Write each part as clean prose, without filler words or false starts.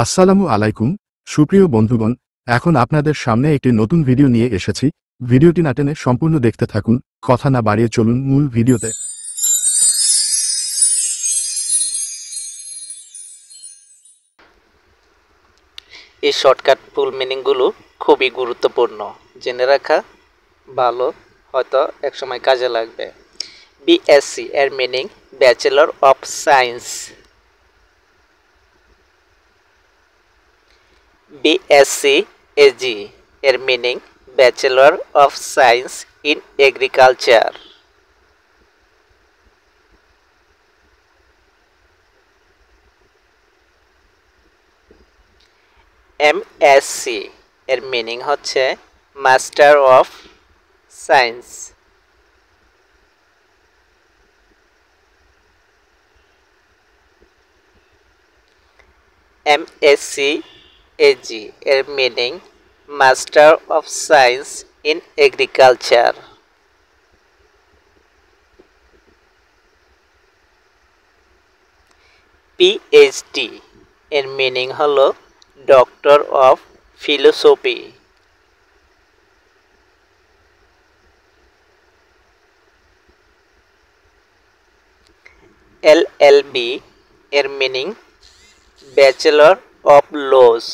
আসসালামু আলাইকুম সুপ্রিয় বন্ধুগণ, এখন আপনাদের সামনে একটি নতুন ভিডিও নিয়ে এসেছি। ভিডিওটি না টেনে সম্পূর্ণ দেখতে থাকুন। কথা না বাড়িয়ে চলুন মূল ভিডিওতে। এই শর্টকাট ফুল মিনিংগুলো খুবই গুরুত্বপূর্ণ, জেনে রাখা ভালো, হয়তো একসময় কাজে লাগবে। বিএসসি এর meaning bachelor of science. BSc AG এর meaning bachelor of science in agriculture. MSc এর মিনিং হচ্ছে master of science. MSc AG এর meaning master of science in agriculture. PhD এর মিনিং হলো ডক্টর অফ ফিলোসফি। এলএলবি এর meaning bachelor of laws.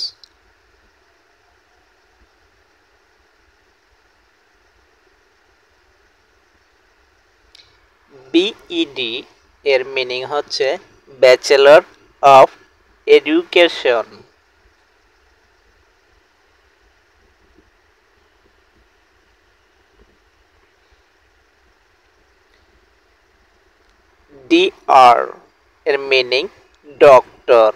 BEd এর meaning হচ্ছে bachelor of education. DR এর meaning doctor.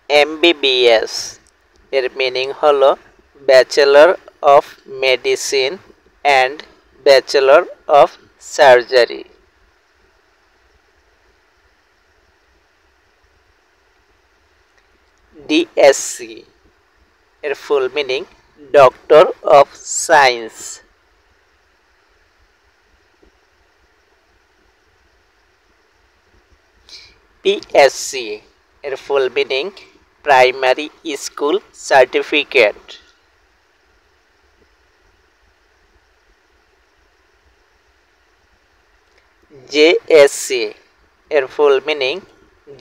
MBBS এর meaning হলো bachelor of medicine and bachelor of surgery. DSc এর full meaning doctor of science. PSC এর full meaning primary school certificate. JSC এর full meaning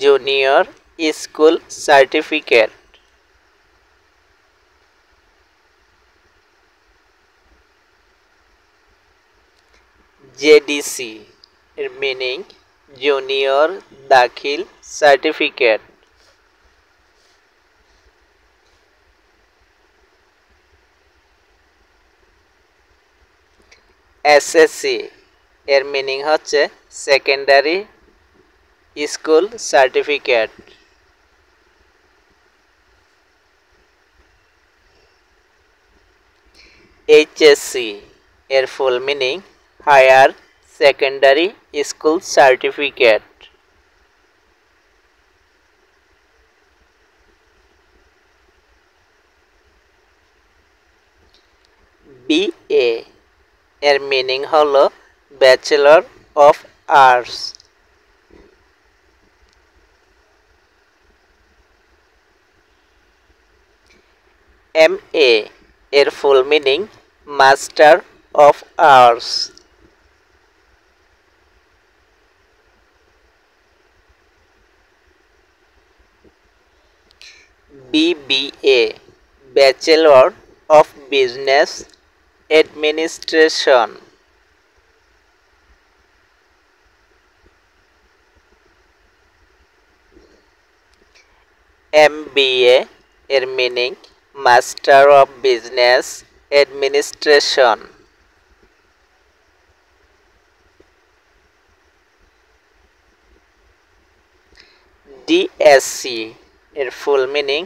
junior school certificate. JDC এর meaning junior দাখিল certificate. SSC এর meaning হচ্ছে secondary school certificate. HSC এর full meaning higher secondary school certificate. BA এর meaning হলো bachelor of arts. MA এর full meaning master of arts. BBA bachelor of business administration. MBA এর meaning master of business administration. DSc এর full meaning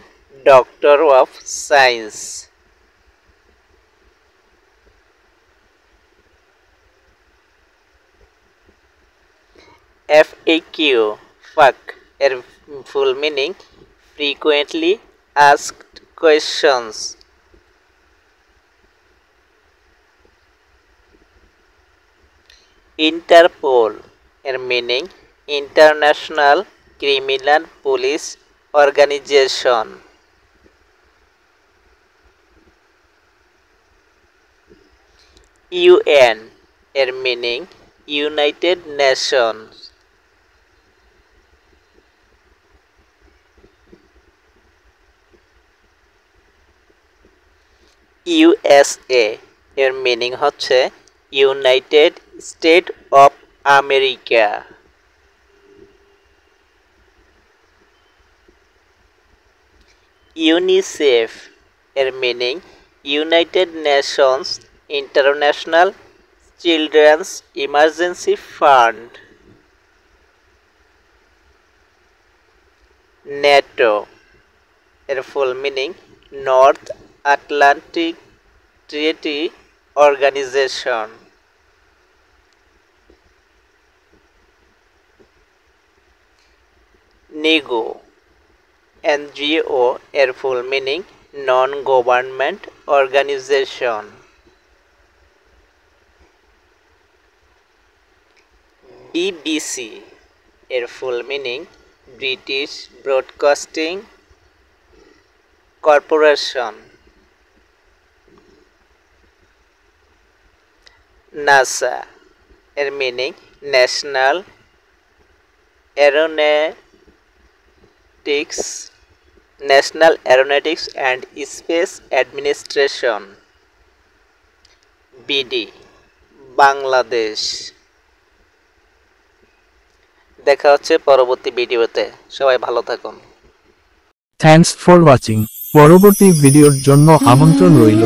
doctor of science. FAQ FAQ এর full meaning frequently asked questions. Interpol এর meaning International Criminal Police Organisation. UN এর meaning United Nations. USA এর meaning হচ্ছে United State of America. UNICEF এর meaning United Nations International Children's Emergency Fund. NATO এর full meaning North Atlantic Treaty Organisation. NGO NGO এর full meaning non government organisation. BBC এর full meaning British Broadcasting Corporation. NASA এর meaning National Aeronautics and space administration. BD Bangladesh. দেখা হচ্ছে পরবর্তী ভিডিওতে, সবাই ভালো থাকুন। Thanks for watching. পরবর্তী ভিডিওর জন্য আমন্ত্রণ রইল।